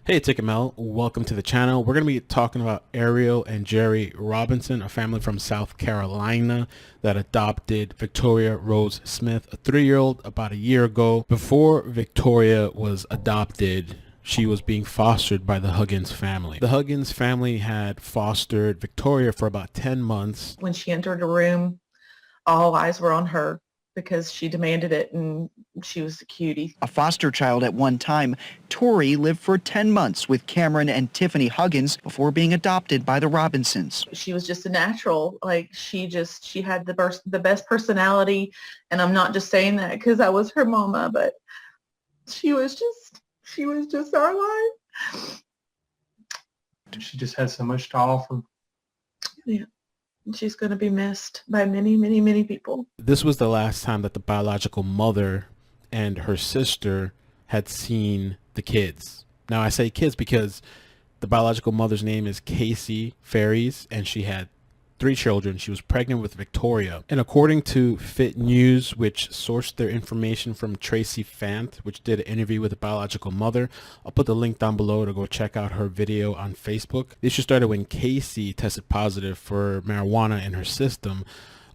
Hey, it's iCkEdMeL. Welcome to the channel. We're going to be talking about Ariel and Jerry Robinson, a family from South Carolina that adopted Victoria Rose Smith, a 3-year-old, about a year ago. Before Victoria was adopted, she was being fostered by the Huggins family. The Huggins family had fostered Victoria for about 10 months. When she entered the room, all eyes were on her because she demanded it and she was a cutie. A foster child at one time, Tori lived for 10 months with Cameron and Tiffany Huggins before being adopted by the Robinsons. She was just a natural. Like she had the best personality, and I'm not just saying that because I was her mama, but she was just our life. She just had so much to offer. Yeah. She's going to be missed by many, many, many people. This was the last time that the biological mother and her sister had seen the kids. Now I say kids because the biological mother's name is Casey Ferries, and she had 3 children. She was pregnant with Victoria. And according to Fit News, which sourced their information from Tracy Fant, which did an interview with the biological mother, I'll put the link down below to go check out her video on Facebook. The issue started when Casey tested positive for marijuana in her system.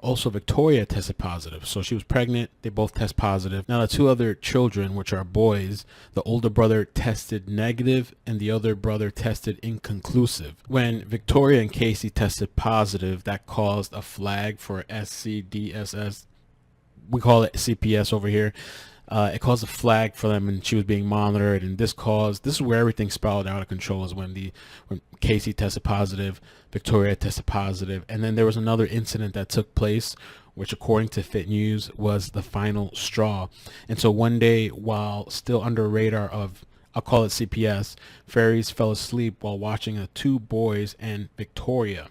Also, Victoria tested positive. So she was pregnant. They both test positive. Now, the 2 other children, which are boys, the older brother tested negative and the other brother tested inconclusive. When Victoria and Casey tested positive, that caused a flag for SCDSS. We call it CPS over here. It caused a flag for them, and she was being monitored. And this is where everything spiraled out of control, is when Casey tested positive, Victoria tested positive, and then there was another incident that took place, which according to Fit News was the final straw. And so one day, while still under radar of, I'll call it CPS, Ferries fell asleep while watching 2 boys and Victoria.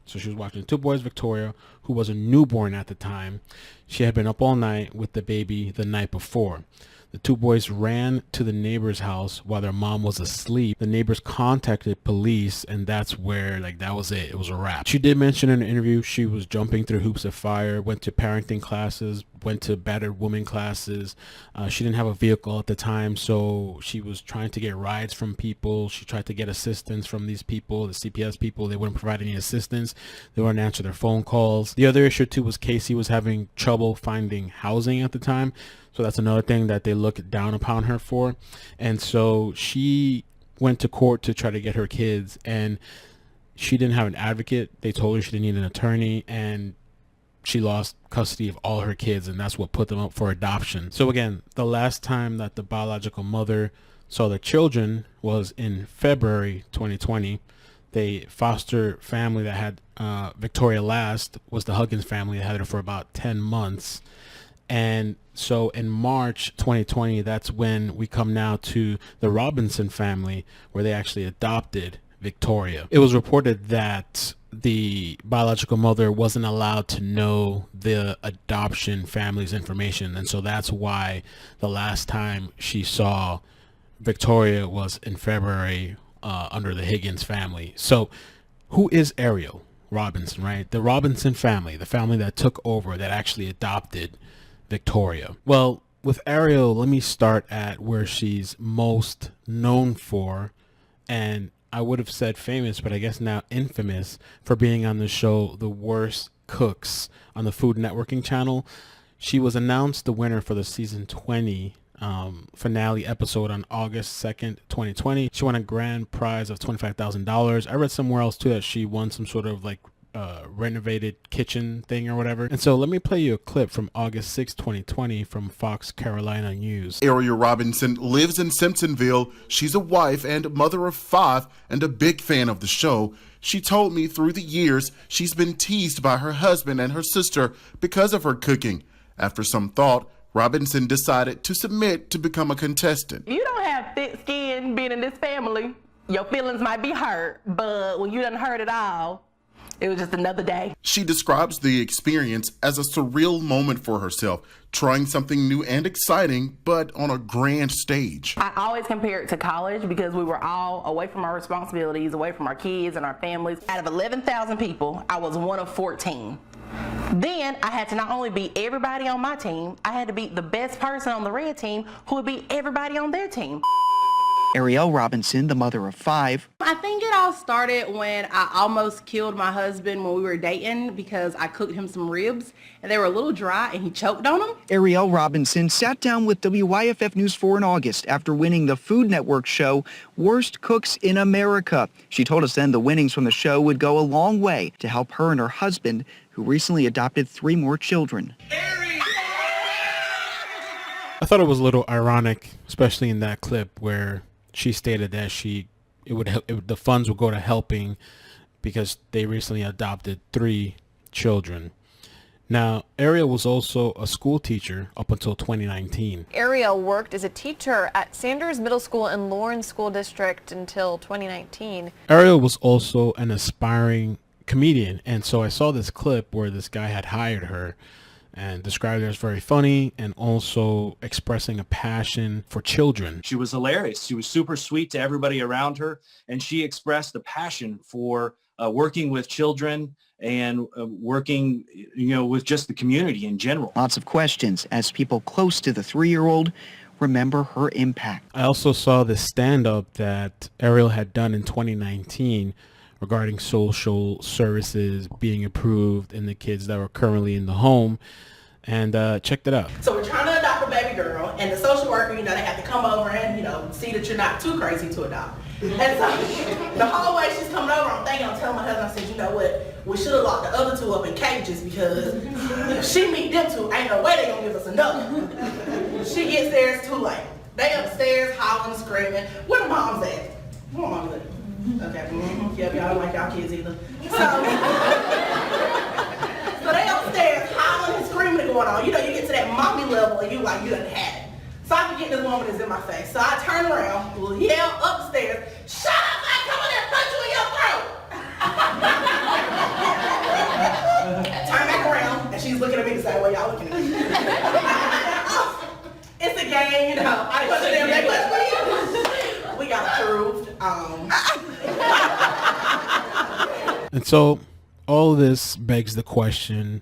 So she was watching 2 boys, Victoria, who was a newborn at the time. She had been up all night with the baby the night before. The 2 boys ran to the neighbor's house while their mom was asleep. The neighbors contacted police, and that's where, that was it. It was a wrap. She did mention in an interview she was jumping through hoops of fire, went to parenting classes, went to battered woman classes. She didn't have a vehicle at the time, so she was trying to get rides from people. She tried to get assistance from these people, the CPS people. They wouldn't provide any assistance. They wouldn't answer their phone calls. The other issue too was Casey was having trouble finding housing at the time. So that's another thing that they looked down upon her for. And so she went to court to try to get her kids, and she didn't have an advocate. They told her she didn't need an attorney, and she lost custody of all her kids, and that's what put them up for adoption. So again, the last time that the biological mother saw the children was in February 2020. The foster family that had Victoria last was the Huggins family that had her for about 10 months. And so in March 2020, that's when we come now to the Robinson family, where they actually adopted Victoria. It was reported that the biological mother wasn't allowed to know the adoption family's information. And so that's why the last time she saw Victoria was in February under the Higgins family. So who is Ariel Robinson, right? The Robinson family, the family that took over, that actually adopted Victoria. Well, with Ariel, let me start at where she's most known for, and I would have said famous, but I guess now infamous, for being on the show The Worst Cooks on the Food Networking channel. She was announced the winner for the season 20 finale episode on August 2nd, 2020. She won a grand prize of $25,000. I read somewhere else too that she won some sort of renovated kitchen thing or whatever. And so let me play you a clip from August 6, 2020 from Fox Carolina News. Ariel Robinson lives in Simpsonville. She's a wife and mother of 5 and a big fan of the show. She told me through the years she's been teased by her husband and her sister because of her cooking. After some thought, Robinson decided to submit to become a contestant. You don't have thick skin being in this family. Your feelings might be hurt, but when you done hurt it all, it was just another day. She describes the experience as a surreal moment for herself, trying something new and exciting, but on a grand stage. I always compare it to college because we were all away from our responsibilities, away from our kids and our families. Out of 11,000 people, I was one of 14. Then I had to not only beat everybody on my team, I had to beat the best person on the red team who would beat everybody on their team. Ariel Robinson, the mother of 5, I think it all started when I almost killed my husband when we were dating because I cooked him some ribs and they were a little dry and he choked on them. Ariel Robinson sat down with WYFF News 4 in August after winning the Food Network show Worst Cooks in America. She told us then the winnings from the show would go a long way to help her and her husband, who recently adopted 3 more children. I thought it was a little ironic, especially in that clip where she stated that the funds would go to helping because they recently adopted 3 children. Now, Ariel was also a school teacher up until 2019. Ariel worked as a teacher at Sanders Middle School in Lawrence School District until 2019. Ariel was also an aspiring comedian, and so I saw this clip where this guy had hired her and described her as very funny and also expressing a passion for children. She was hilarious. She was super sweet to everybody around her, and she expressed a passion for working with children and working, with just the community in general. Lots of questions as people close to the 3-year-old remember her impact. I also saw this stand-up that Ariel had done in 2019 regarding social services being approved in the kids that were currently in the home, and checked it out. So we're trying to adopt a baby girl, and the social worker, they have to come over and, see that you're not too crazy to adopt. And so the whole way she's coming over, I'm telling my husband, I said, you know what, we should have locked the other 2 up in cages because if she meet them 2, ain't no way they gonna give us another. She gets there, it's too late. They upstairs hollering, screaming. Where the moms at? Where mom's at? Okay, yeah, y'all don't like y'all kids either. So they upstairs hollering and screaming going on. You get to that mommy level and you done had it. So I can get this woman that's in my face. So I turn around, yell upstairs, shut up, I come in there and punch you in your throat. Turn back around and she's looking at me the same way y'all looking at me. It's a game, I push them, they push me. We got approved. And so all this begs the question,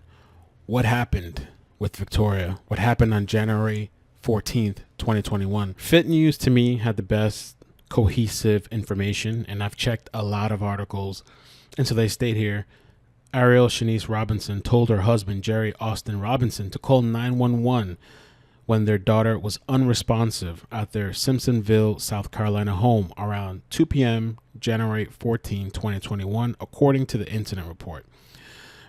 what happened with Victoria? What happened on January 14th, 2021? Fit News to me had the best cohesive information, and I've checked a lot of articles, and so they state here, Ariel Shanice Robinson told her husband Jerry Austin Robinson to call 911 when their daughter was unresponsive at their Simpsonville, South Carolina home around 2 p.m. January 14, 2021, according to the incident report.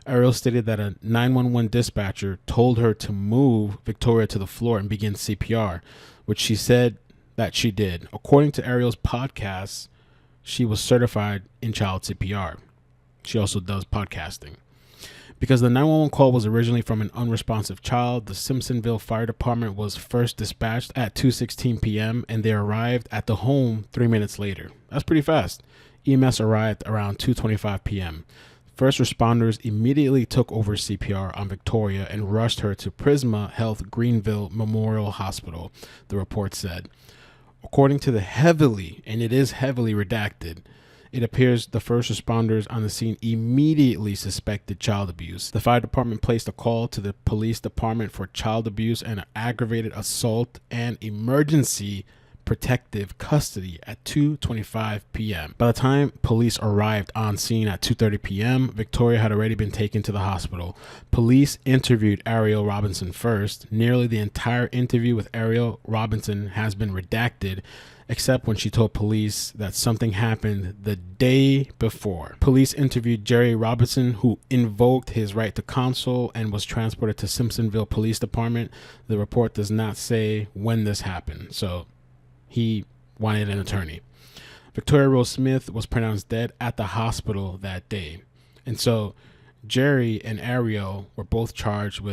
Ariel stated that a 911 dispatcher told her to move Victoria to the floor and begin CPR, which she said that she did. According to Ariel's podcast, she was certified in child CPR. She also does podcasting. Because the 911 call was originally from an unresponsive child, the Simpsonville Fire Department was first dispatched at 2:16 p.m. and they arrived at the home 3 minutes later. That's pretty fast. EMS arrived around 2:25 p.m. First responders immediately took over CPR on Victoria and rushed her to Prisma Health Greenville Memorial Hospital, the report said. According to the heavily redacted, it appears the first responders on the scene immediately suspected child abuse. The fire department placed a call to the police department for child abuse and aggravated assault and emergency protective custody at 2:25 p.m. By the time police arrived on scene at 2:30 p.m., Victoria had already been taken to the hospital. Police interviewed Ariel Robinson first. Nearly the entire interview with Ariel Robinson has been redacted, except when she told police that something happened the day before. Police interviewed Jerry Robinson, who invoked his right to counsel and was transported to Simpsonville Police Department. The report does not say when this happened, so he wanted an attorney. Victoria Rose Smith was pronounced dead at the hospital that day. And so Jerry and Ariel were both charged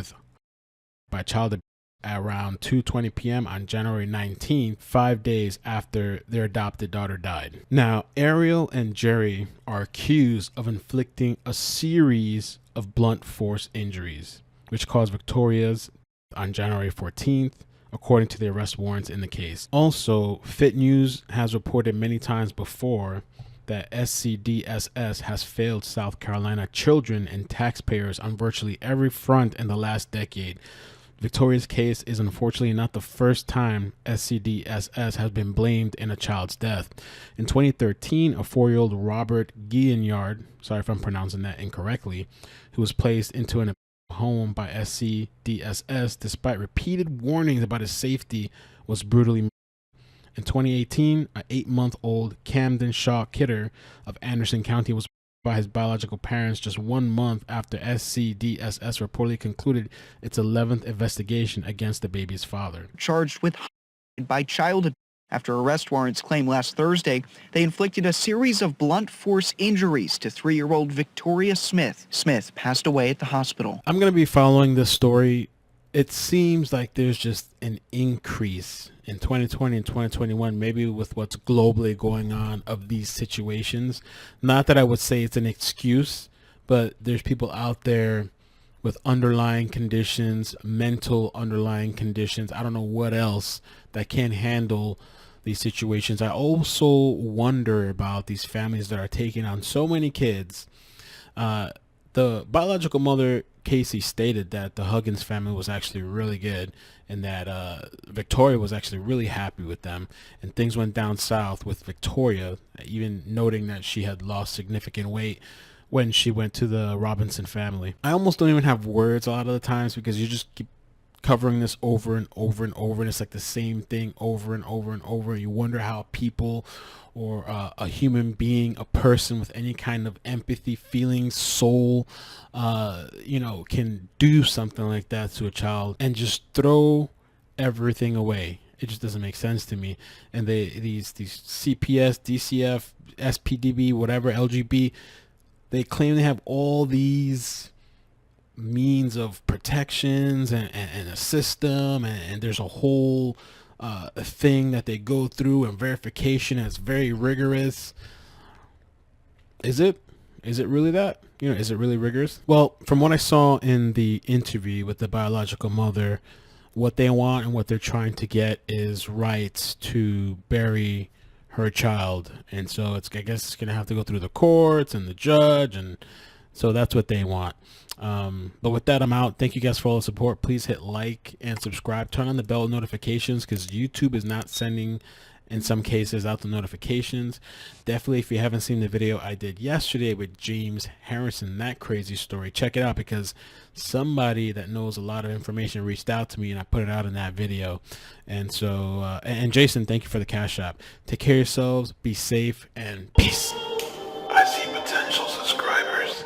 by child abuse at around 2:20 p.m. on January 19th, 5 days after their adopted daughter died. Now, Ariel and Jerry are accused of inflicting a series of blunt force injuries, which caused Victoria's on January 14th, according to the arrest warrants in the case. Also, Fit News has reported many times before that SCDSS has failed South Carolina children and taxpayers on virtually every front in the last decade. Victoria's case is unfortunately not the first time SCDSS has been blamed in a child's death. In 2013, a 4-year-old Robert Guignard, sorry if I'm pronouncing that incorrectly, who was placed into an home by SCDSS despite repeated warnings about his safety, was brutally murdered. In 2018, an 8-month-old Camden Shaw Kidder of Anderson County was by his biological parents just 1 month after SCDSS reportedly concluded its 11th investigation against the baby's father. Charged with by child after arrest warrants claim last Thursday they inflicted a series of blunt force injuries to 3-year-old Victoria Smith. Smith passed away at the hospital. I'm going to be following this story. It seems like there's just an increase in 2020 and 2021, maybe with what's globally going on, of these situations. Not that I would say it's an excuse, but there's people out there with underlying conditions, mental underlying conditions, I don't know what else, that can't handle these situations. I also wonder about these families that are taking on so many kids. The biological mother, Casey, stated that the Huggins family was actually really good and that Victoria was actually really happy with them, and things went down south with Victoria, even noting that she had lost significant weight when she went to the Robinson family. I almost don't even have words a lot of the times because you just keep covering this over and over and over, and it's like the same thing over and over and over. You wonder how people or a human being, a person with any kind of empathy, feelings, soul, can do something like that to a child and just throw everything away. It just doesn't make sense to me. And these CPS, DCF, SPDB, whatever, LGB, they claim they have all these means of protections and a system, and there's a whole thing that they go through, and verification is very rigorous. Is it really that? Is it really rigorous? Well, from what I saw in the interview with the biological mother, what they want and what they're trying to get is rights to bury her child. And so I guess it's going to have to go through the courts and the judge, and so that's what they want. But with that, I'm out. Thank you guys for all the support. Please hit like and subscribe. Turn on the bell notifications because YouTube is not sending, in some cases, out the notifications. Definitely, if you haven't seen the video I did yesterday with James Harrison, that crazy story, check it out because somebody that knows a lot of information reached out to me and I put it out in that video. And so, and Jason, thank you for the cash app. Take care of yourselves, be safe, and peace. I see potential subscribers.